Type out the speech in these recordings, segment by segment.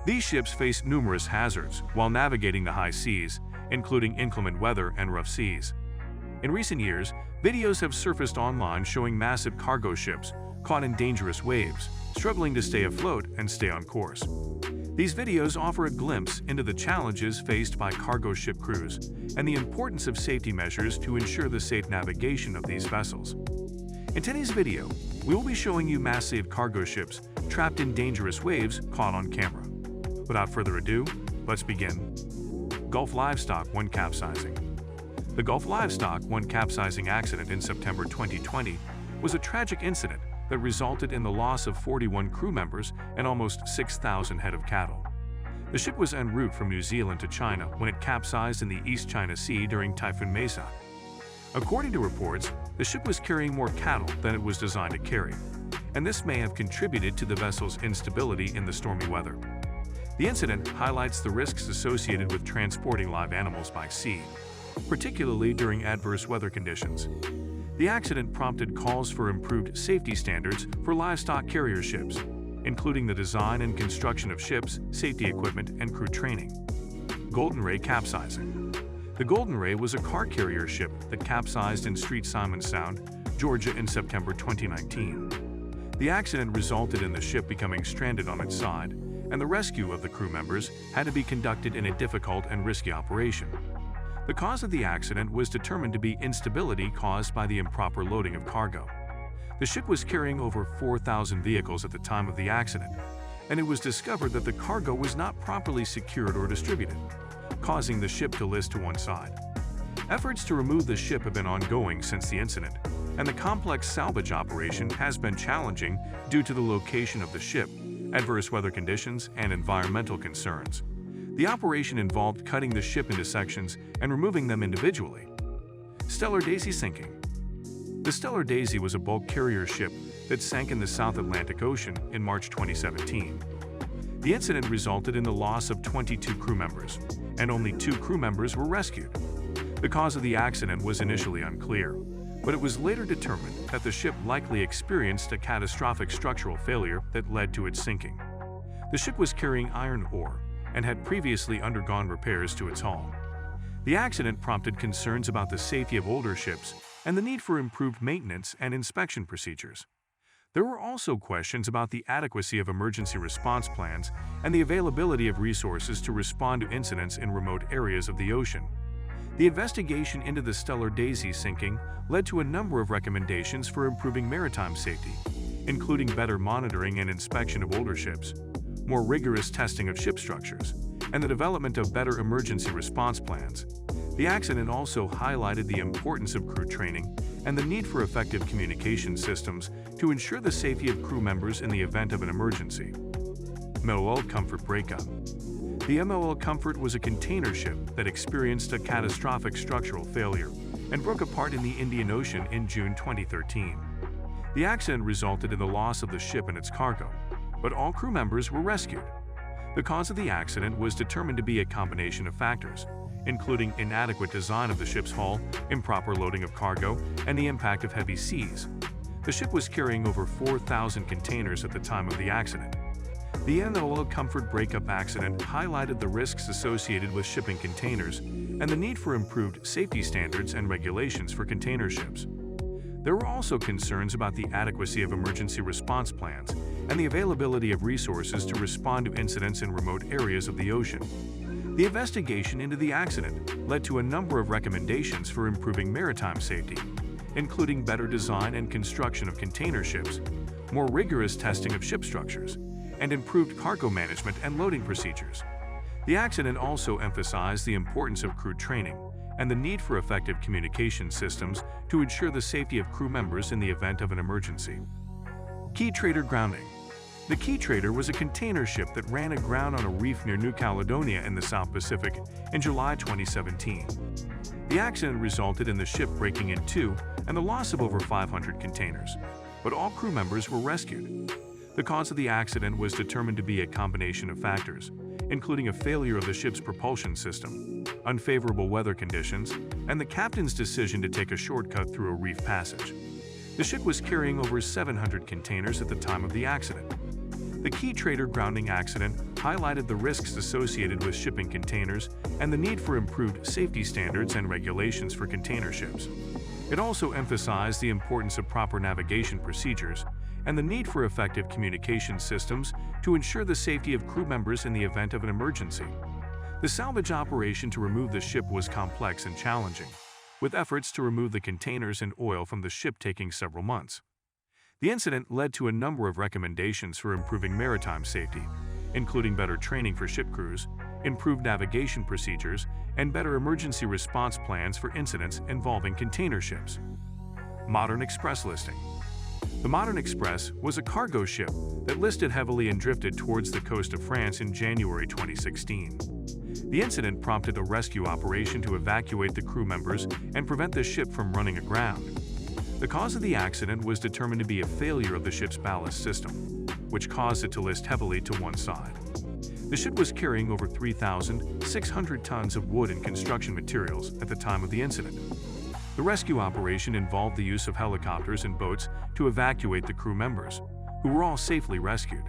These ships face numerous hazards while navigating the high seas, including inclement weather and rough seas. In recent years, videos have surfaced online showing massive cargo ships caught in dangerous waves, struggling to stay afloat and stay on course. These videos offer a glimpse into the challenges faced by cargo ship crews and the importance of safety measures to ensure the safe navigation of these vessels. In today's video, we will be showing you massive cargo ships trapped in dangerous waves caught on camera. Without further ado, let's begin. Gulf Livestock 1 capsizing. The Gulf Livestock 1 capsizing accident in September 2020 was a tragic incident that resulted in the loss of 41 crew members and almost 6,000 head of cattle. The ship was en route from New Zealand to China when it capsized in the East China Sea during Typhoon Mesa. According to reports, the ship was carrying more cattle than it was designed to carry, and this may have contributed to the vessel's instability in the stormy weather. The incident highlights the risks associated with transporting live animals by sea, particularly during adverse weather conditions. The accident prompted calls for improved safety standards for livestock carrier ships, including the design and construction of ships, safety equipment, and crew training. Golden Ray capsizing. The Golden Ray was a car carrier ship that capsized in Street Simon Sound, Georgia in September 2019. The accident resulted in the ship becoming stranded on its side, and the rescue of the crew members had to be conducted in a difficult and risky operation. The cause of the accident was determined to be instability caused by the improper loading of cargo. The ship was carrying over 4,000 vehicles at the time of the accident, and it was discovered that the cargo was not properly secured or distributed, causing the ship to list to one side. Efforts to remove the ship have been ongoing since the incident, and the complex salvage operation has been challenging due to the location of the ship, adverse weather conditions, and environmental concerns. The operation involved cutting the ship into sections and removing them individually. Stellar Daisy sinking. The Stellar Daisy was a bulk carrier ship that sank in the South Atlantic Ocean in March 2017. The incident resulted in the loss of 22 crew members, and only 2 crew members were rescued. The cause of the accident was initially unclear, but it was later determined that the ship likely experienced a catastrophic structural failure that led to its sinking. The ship was carrying iron ore and had previously undergone repairs to its hull. The accident prompted concerns about the safety of older ships and the need for improved maintenance and inspection procedures. There were also questions about the adequacy of emergency response plans and the availability of resources to respond to incidents in remote areas of the ocean. The investigation into the Stellar Daisy sinking led to a number of recommendations for improving maritime safety, including better monitoring and inspection of older ships, more rigorous testing of ship structures, and the development of better emergency response plans. The accident also highlighted the importance of crew training and the need for effective communication systems to ensure the safety of crew members in the event of an emergency. MOL Comfort breakup. The MOL Comfort was a container ship that experienced a catastrophic structural failure and broke apart in the Indian Ocean in June 2013. The accident resulted in the loss of the ship and its cargo, but all crew members were rescued. The cause of the accident was determined to be a combination of factors, including inadequate design of the ship's hull, improper loading of cargo, and the impact of heavy seas. The ship was carrying over 4,000 containers at the time of the accident. The MOL Comfort breakup accident highlighted the risks associated with shipping containers and the need for improved safety standards and regulations for container ships. There were also concerns about the adequacy of emergency response plans and the availability of resources to respond to incidents in remote areas of the ocean. The investigation into the accident led to a number of recommendations for improving maritime safety, including better design and construction of container ships, more rigorous testing of ship structures, and improved cargo management and loading procedures. The accident also emphasized the importance of crew training and the need for effective communication systems to ensure the safety of crew members in the event of an emergency. Key Trader grounding. The Key Trader was a container ship that ran aground on a reef near New Caledonia in the South Pacific in July 2017. The accident resulted in the ship breaking in two and the loss of over 500 containers, but all crew members were rescued. The cause of the accident was determined to be a combination of factors, including a failure of the ship's propulsion system, unfavorable weather conditions, and the captain's decision to take a shortcut through a reef passage. The ship was carrying over 700 containers at the time of the accident. The Key Trader grounding accident highlighted the risks associated with shipping containers and the need for improved safety standards and regulations for container ships. It also emphasized the importance of proper navigation procedures and the need for effective communication systems to ensure the safety of crew members in the event of an emergency. The salvage operation to remove the ship was complex and challenging, with efforts to remove the containers and oil from the ship taking several months. The incident led to a number of recommendations for improving maritime safety, including better training for ship crews, improved navigation procedures, and better emergency response plans for incidents involving container ships. Modern Express listing. The Modern Express was a cargo ship that listed heavily and drifted towards the coast of France in January 2016. The incident prompted a rescue operation to evacuate the crew members and prevent the ship from running aground. The cause of the accident was determined to be a failure of the ship's ballast system, which caused it to list heavily to one side. The ship was carrying over 3,600 tons of wood and construction materials at the time of the incident. The rescue operation involved the use of helicopters and boats to evacuate the crew members, who were all safely rescued.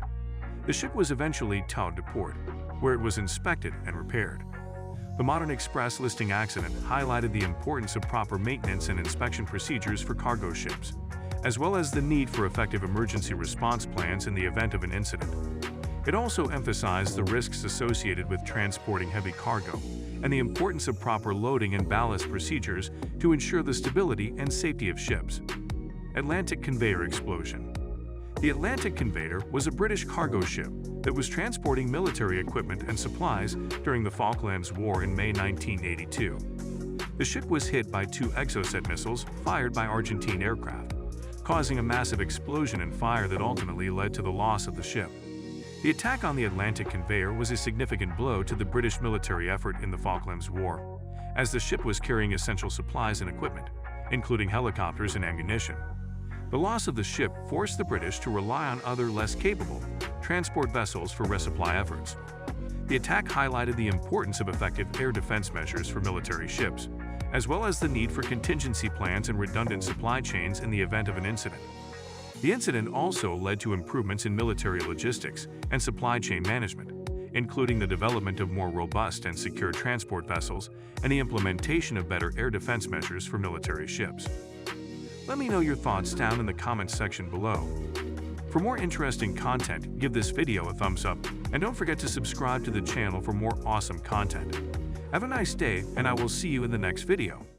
The ship was eventually towed to port, where it was inspected and repaired. The Modern Express listing accident highlighted the importance of proper maintenance and inspection procedures for cargo ships, as well as the need for effective emergency response plans in the event of an incident. It also emphasized the risks associated with transporting heavy cargo and the importance of proper loading and ballast procedures to ensure the stability and safety of ships. Atlantic Conveyor explosion. The Atlantic Conveyor was a British cargo ship that was transporting military equipment and supplies during the Falklands War in May 1982. The ship was hit by 2 Exocet missiles fired by Argentine aircraft, causing a massive explosion and fire that ultimately led to the loss of the ship. The attack on the Atlantic Conveyor was a significant blow to the British military effort in the Falklands War, as the ship was carrying essential supplies and equipment, including helicopters and ammunition. The loss of the ship forced the British to rely on other less capable transport vessels for resupply efforts. The attack highlighted the importance of effective air defense measures for military ships, as well as the need for contingency plans and redundant supply chains in the event of an incident. The incident also led to improvements in military logistics and supply chain management, including the development of more robust and secure transport vessels and the implementation of better air defense measures for military ships. Let me know your thoughts down in the comments section below. For more interesting content, give this video a thumbs up and don't forget to subscribe to the channel for more awesome content. Have a nice day, and I will see you in the next video.